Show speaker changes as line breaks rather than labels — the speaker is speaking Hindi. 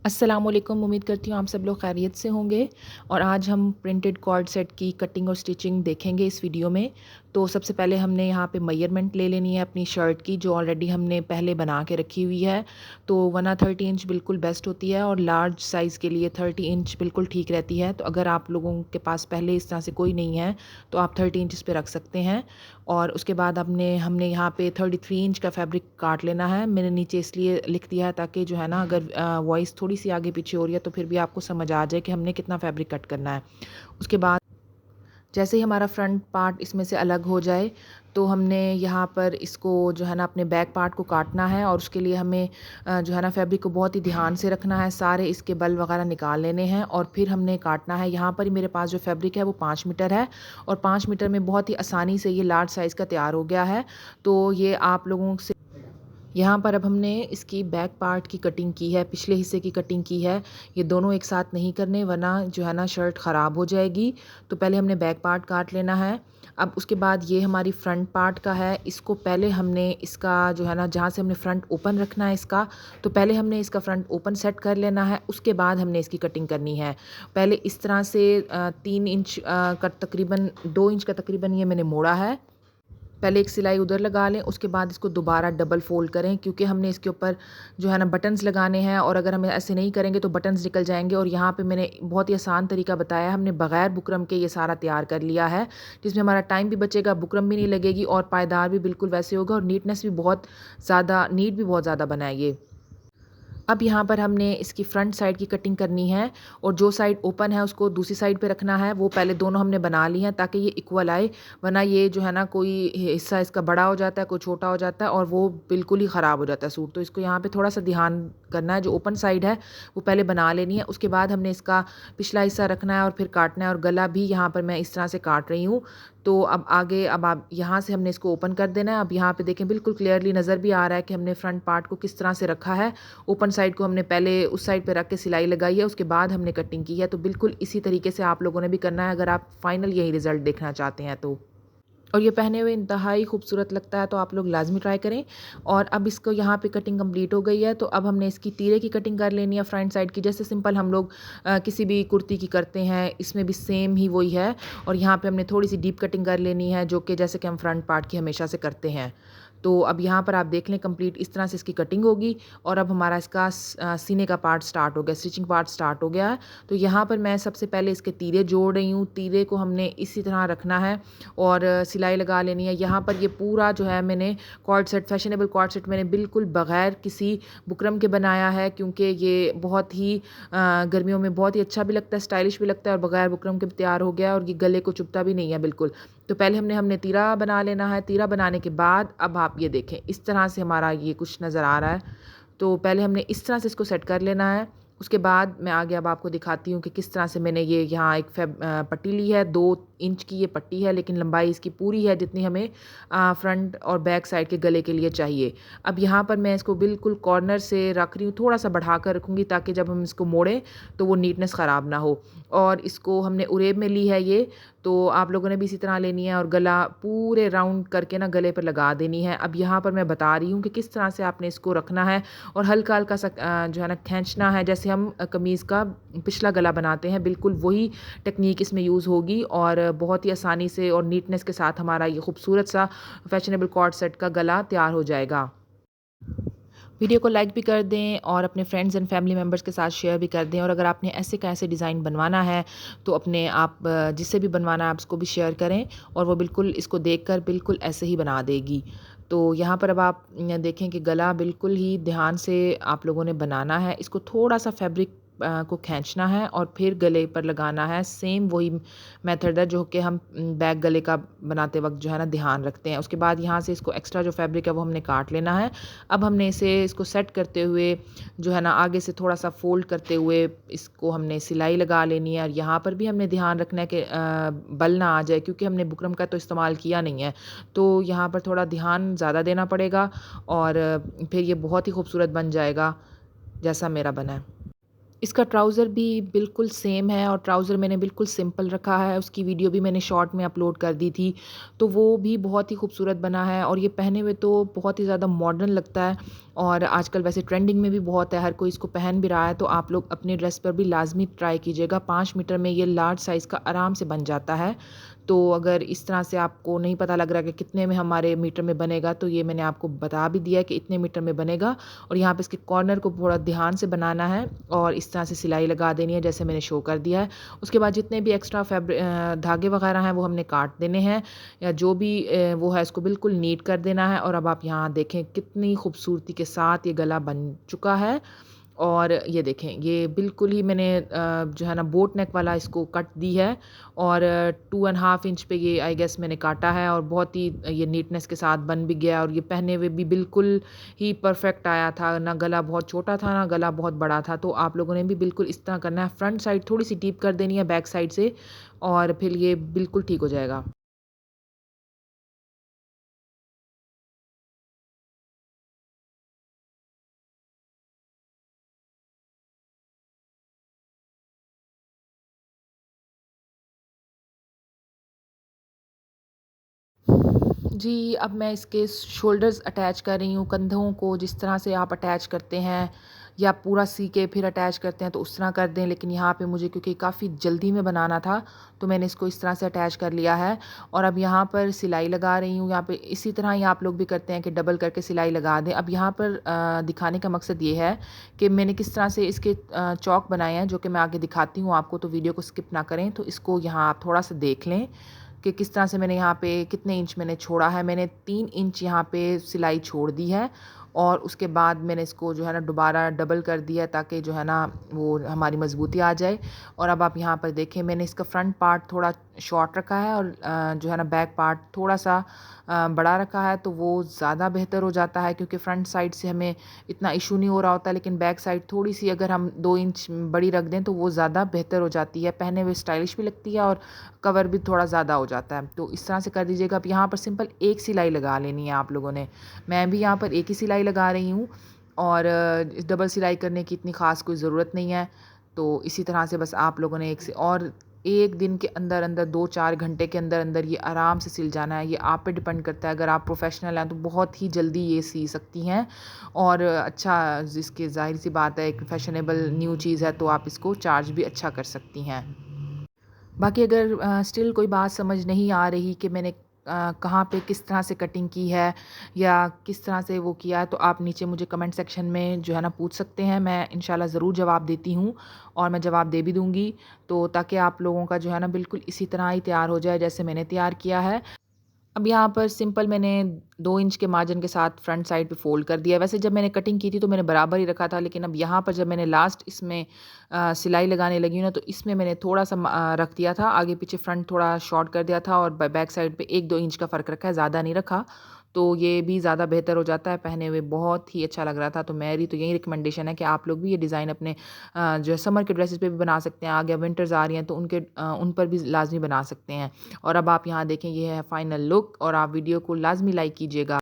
अस्सलामुअलैकुम। उम्मीद करती हूँ आप सब लोग खैरियत से होंगे। और आज हम प्रिंटेड कॉर्ड सेट की कटिंग और स्टिचिंग देखेंगे इस वीडियो में। तो सबसे पहले हमने यहाँ पे मेजरमेंट ले लेनी है अपनी शर्ट की, जो ऑलरेडी हमने पहले बना के रखी हुई है। तो वरना 30 इंच बिल्कुल बेस्ट होती है और लार्ज साइज़ के लिए 30 इंच बिल्कुल ठीक रहती है। तो अगर आप लोगों के पास पहले इस तरह से कोई नहीं है तो आप 30 इंच पे रख सकते हैं। और उसके बाद हमने यहाँ पे 33 इंच का फैब्रिक काट लेना है। मैंने नीचे इसलिए लिख दिया है ताकि जो है ना, अगर वॉइस थोड़ी सी आगे पीछे हो रही है तो फिर भी आपको समझ आ जाए कि हमने कितना फैब्रिक कट करना है। उसके बाद जैसे ही हमारा फ्रंट पार्ट इसमें से अलग हो जाए तो हमने यहाँ पर इसको जो है ना अपने बैक पार्ट को काटना है। और उसके लिए हमें जो है ना फैब्रिक को बहुत ही ध्यान से रखना है, सारे इसके बल वगैरह निकाल लेने हैं और फिर हमने काटना है। यहाँ पर ही मेरे पास जो फैब्रिक है वो 5 मीटर है और 5 मीटर में बहुत ही आसानी से ये लार्ज साइज़ का तैयार हो गया है। तो ये आप लोगों से यहाँ पर अब हमने इसकी बैक पार्ट की कटिंग की है, पिछले हिस्से की कटिंग की है। ये दोनों एक साथ नहीं करने, वरना जो है ना शर्ट ख़राब हो जाएगी। तो पहले हमने बैक पार्ट काट लेना है। अब उसके बाद ये हमारी फ्रंट पार्ट का है। इसको पहले हमने इसका जो है ना, जहाँ से हमने फ्रंट ओपन रखना है इसका, तो पहले हमने इसका फ्रंट ओपन सेट कर लेना है। उसके बाद हमने इसकी कटिंग करनी है। पहले इस तरह से 3 इंच का तकरीबन 2 इंच का तकरीबन ये मैंने मोड़ा है। पहले एक सिलाई उधर लगा लें, उसके बाद इसको दोबारा डबल फ़ोल्ड करें, क्योंकि हमने इसके ऊपर जो है ना बटन्स लगाने हैं और अगर हम ऐसे नहीं करेंगे तो बटन्स निकल जाएंगे। और यहाँ पे मैंने बहुत ही आसान तरीका बताया, हमने बग़ैर बुकरम के ये सारा तैयार कर लिया है, जिसमें हमारा टाइम भी बचेगा, बुकरम भी नहीं लगेगी और पायदार भी बिल्कुल वैसे होगा और नीटनेस भी बहुत ज़्यादा, नीट भी बहुत ज़्यादा बना है ये। अब यहाँ पर हमने इसकी फ्रंट साइड की कटिंग करनी है और जो साइड ओपन है उसको दूसरी साइड पे रखना है। वो पहले दोनों हमने बना ली हैं ताकि ये इक्वल आए, वरना ये जो है ना, कोई हिस्सा इसका बड़ा हो जाता है, कोई छोटा हो जाता है और वो बिल्कुल ही ख़राब हो जाता है सूट। तो इसको यहाँ पे थोड़ा सा ध्यान करना है। जो ओपन साइड है वो पहले बना लेनी है, उसके बाद हमने इसका पिछला हिस्सा रखना है और फिर काटना है। और गला भी यहाँ पर मैं इस तरह से काट रही हूँ। तो अब आगे, अब आप यहाँ से हमने इसको ओपन कर देना है। अब यहाँ पे देखें, बिल्कुल क्लियरली नज़र भी आ रहा है कि हमने फ्रंट पार्ट को किस तरह से रखा है। ओपन साइड को हमने पहले उस साइड पे रख के सिलाई लगाई है, उसके बाद हमने कटिंग की है। तो बिल्कुल इसी तरीके से आप लोगों ने भी करना है अगर आप फाइनल यही रिज़ल्ट देखना चाहते हैं तो। और ये पहने हुए इंतहाई खूबसूरत लगता है, तो आप लोग लाजमी ट्राई करें। और अब इसको यहाँ पे कटिंग कंप्लीट हो गई है, तो अब हमने इसकी तीरे की कटिंग कर लेनी है फ्रंट साइड की, जैसे सिंपल हम लोग किसी भी कुर्ती की करते हैं, इसमें भी सेम ही वही है। और यहाँ पे हमने थोड़ी सी डीप कटिंग कर लेनी है, जो कि जैसे कि हम फ्रंट पार्ट की हमेशा से करते हैं। तो अब यहाँ पर आप देख लें, कंप्लीट इस तरह से इसकी कटिंग होगी। और अब हमारा इसका सीने का पार्ट स्टार्ट हो गया, स्टिचिंग पार्ट स्टार्ट हो गया है। तो यहाँ पर मैं सबसे पहले इसके तीरे जोड़ रही हूँ। तीरे को हमने इसी तरह रखना है और सिलाई लगा लेनी है। यहाँ पर ये पूरा जो है मैंने coord set, fashionable coord set मैंने बिल्कुल बग़ैर किसी बुकरम के बनाया है, क्योंकि ये बहुत ही गर्मियों में बहुत ही अच्छा भी लगता है, स्टाइलिश भी लगता है और बग़ैर बुकरम के भी तैयार हो गया और ये गले को चुभता भी नहीं है बिल्कुल। तो पहले हमने तीरा बना लेना है। तीरा बनाने के बाद अब आप ये देखें, इस तरह से हमारा ये कुछ नज़र आ रहा है। तो पहले हमने इस तरह से इसको सेट कर लेना है। उसके बाद मैं आगे अब आपको दिखाती हूँ कि किस तरह से मैंने ये यहाँ एक पट्टी ली है। 2 इंच की ये पट्टी है, लेकिन लंबाई इसकी पूरी है जितनी हमें फ्रंट और बैक साइड के गले के लिए चाहिए। अब यहाँ पर मैं इसको बिल्कुल कॉर्नर से रख रही हूँ, थोड़ा सा बढ़ा कर रखूँगी ताकि जब हम इसको मोड़ें तो वो नीटनेस ख़राब ना हो। और इसको हमने उरेब में ली है ये, तो आप लोगों ने भी इसी तरह लेनी है और गला पूरे राउंड करके ना गले पर लगा देनी है। अब यहाँ पर मैं बता रही हूँ कि किस तरह से आपने इसको रखना है और हल्का हल्का सा जो है ना खींचना है, जैसे हम कमीज़ का पिछला गला बनाते हैं, बिल्कुल वही टेक्निक इसमें यूज़ होगी और बहुत ही आसानी से और नीटनेस के साथ हमारा ये खूबसूरत सा फैशनेबल कॉर्ड सेट का गला तैयार हो जाएगा। वीडियो को लाइक भी कर दें और अपने फ्रेंड्स एंड फैमिली मेम्बर्स के साथ शेयर भी कर दें। और अगर आपने ऐसे का ऐसे डिज़ाइन बनवाना है तो अपने आप जिससे भी बनवाना है आप उसको भी शेयर करें और वो बिल्कुल इसको देखकर बिल्कुल ऐसे ही बना देगी। तो यहाँ पर अब आप देखें कि गला बिल्कुल ही ध्यान से आप लोगों ने बनाना है। इसको थोड़ा सा फैब्रिक को खींचना है और फिर गले पर लगाना है। सेम वही मेथड है जो कि हम बैक गले का बनाते वक्त जो है ना ध्यान रखते हैं। उसके बाद यहाँ से इसको एक्स्ट्रा जो फैब्रिक है वो हमने काट लेना है। अब हमने इसको सेट करते हुए जो है ना, आगे से थोड़ा सा फोल्ड करते हुए इसको हमने सिलाई लगा लेनी है। और यहाँ पर भी हमने ध्यान रखना है कि बल ना आ जाए, क्योंकि हमने बुकरम का तो इस्तेमाल किया नहीं है। तो यहाँ पर थोड़ा ध्यान ज़्यादा देना पड़ेगा और फिर ये बहुत ही खूबसूरत बन जाएगा जैसा मेरा बना है। इसका ट्राउज़र भी बिल्कुल सेम है और ट्राउज़र मैंने बिल्कुल सिंपल रखा है, उसकी वीडियो भी मैंने शॉर्ट में अपलोड कर दी थी, तो वो भी बहुत ही खूबसूरत बना है और ये पहने हुए तो बहुत ही ज़्यादा मॉडर्न लगता है और आजकल वैसे ट्रेंडिंग में भी बहुत है, हर कोई इसको पहन भी रहा है, तो आप लोग अपने ड्रेस पर भी लाज़मी ट्राई कीजिएगा। 5 मीटर में ये लार्ज साइज़ का आराम से बन जाता है, तो अगर इस तरह से आपको नहीं पता लग रहा कि कितने में हमारे मीटर में बनेगा, तो ये मैंने आपको बता भी दिया है कि इतने मीटर में बनेगा और यहाँ पे इसके कॉर्नर को थोड़ा ध्यान से बनाना है और इस तरह से सिलाई लगा देनी है जैसे मैंने शो कर दिया है। उसके बाद जितने भी एक्स्ट्रा धागे वगैरह हैं वो हमने काट देने हैं या जो भी वो है इसको बिल्कुल नीट कर देना है और अब आप यहाँ देखें कितनी खूबसूरती के साथ ये गला बन चुका है। और ये देखें ये बिल्कुल ही मैंने जो है ना बोट नेक वाला इसको कट दी है और 2.5 इंच पे ये आई गेस मैंने काटा है और बहुत ही ये नीटनेस के साथ बन भी गया और ये पहने हुए भी बिल्कुल ही परफेक्ट आया था, ना गला बहुत छोटा था ना गला बहुत बड़ा था। तो आप लोगों ने भी बिल्कुल इस तरह करना है, फ्रंट साइड थोड़ी सी डीप कर देनी है बैक साइड से और फिर ये बिल्कुल ठीक हो जाएगा। जी, अब मैं इसके शोल्डर्स अटैच कर रही हूँ, कंधों को जिस तरह से आप अटैच करते हैं या पूरा सी के फिर अटैच करते हैं तो उस तरह कर दें, लेकिन यहाँ पे मुझे क्योंकि काफ़ी जल्दी में बनाना था, तो मैंने इसको इस तरह से अटैच कर लिया है और अब यहाँ पर सिलाई लगा रही हूँ। यहाँ पे इसी तरह ही आप लोग भी करते हैं कि डबल करके सिलाई लगा दें। अब यहाँ पर दिखाने का मकसद ये है कि मैंने किस तरह से इसके चौक बनाए हैं, जो कि मैं आगे दिखाती हूँ आपको, तो वीडियो को स्किप ना करें। तो इसको यहाँ आप थोड़ा-सा देख लें कि किस तरह से मैंने यहाँ पे कितने इंच मैंने छोड़ा है। मैंने 3 इंच यहाँ पे सिलाई छोड़ दी है और उसके बाद मैंने इसको जो है ना दोबारा डबल कर दिया है ताकि जो है ना वो हमारी मज़बूती आ जाए। और अब आप यहाँ पर देखें मैंने इसका फ्रंट पार्ट थोड़ा शॉर्ट रखा है और जो है ना बैक पार्ट थोड़ा-सा बड़ा रखा है, तो वो ज़्यादा बेहतर हो जाता है क्योंकि फ्रंट साइड से हमें इतना इशू नहीं हो रहा होता, लेकिन बैक साइड थोड़ी-सी अगर हम 2 इंच बड़ी रख दें तो वो ज़्यादा बेहतर हो जाती है, पहने हुए स्टाइलिश भी लगती है और कवर भी थोड़ा ज़्यादा हो जाता है। तो इस तरह से कर दीजिएगा। अब यहाँ पर सिंपल एक सिलाई लगा लेनी है आप लोगों ने। मैं भी यहाँ पर एक ही सिलाई लगा रही हूँ और इस डबल सिलाई करने की इतनी ख़ास कोई ज़रूरत नहीं है। तो इसी तरह से बस आप लोगों ने एक से और 1 दिन के अंदर-अंदर 2-4 घंटे के अंदर-अंदर ये आराम से सिल जाना है। ये आप पे डिपेंड करता है, अगर आप प्रोफ़ेशनल हैं तो बहुत ही जल्दी ये सी सकती हैं और अच्छा जिसकी ज़ाहिर-सी बात है एक फ़ैशनेबल न्यू चीज़ है तो आप इसको चार्ज भी अच्छा कर सकती हैं। बाकी अगर स्टिल कोई बात समझ नहीं आ रही कि मैंने कहाँ पे किस तरह से कटिंग की है या किस तरह से वो किया है, तो आप नीचे मुझे कमेंट सेक्शन में जो है ना पूछ सकते हैं। मैं इंशाल्लाह ज़रूर जवाब देती हूँ और मैं जवाब दे भी दूँगी, तो ताकि आप लोगों का जो है ना बिल्कुल इसी तरह ही तैयार हो जाए जैसे मैंने तैयार किया है। अब यहाँ पर सिंपल मैंने 2 इंच के मार्जिन के साथ फ्रंट साइड पे फ़ोल्ड कर दिया। वैसे जब मैंने कटिंग की थी तो मैंने बराबर ही रखा था, लेकिन अब यहाँ पर जब मैंने लास्ट इसमें सिलाई लगाने लगी हूँ ना, तो इसमें मैंने थोड़ा-सा रख दिया था, आगे-पीछे फ्रंट थोड़ा शॉर्ट कर दिया था और बैक साइड पे 1-2 इंच का फ़र्क रखा है, ज़्यादा नहीं रखा। तो ये भी ज़्यादा बेहतर हो जाता है, पहने हुए बहुत ही अच्छा लग रहा था। तो मेरी तो यही रिकमेंडेशन है कि आप लोग भी ये डिज़ाइन अपने जो है समर के ड्रेसेस पे भी बना सकते हैं। आगे विंटर्स आ रही हैं तो उन पर भी लाज़मी बना सकते हैं। और अब आप यहाँ देखें ये है फाइनल लुक और आप वीडियो को लाज़मी लाइक कीजिएगा।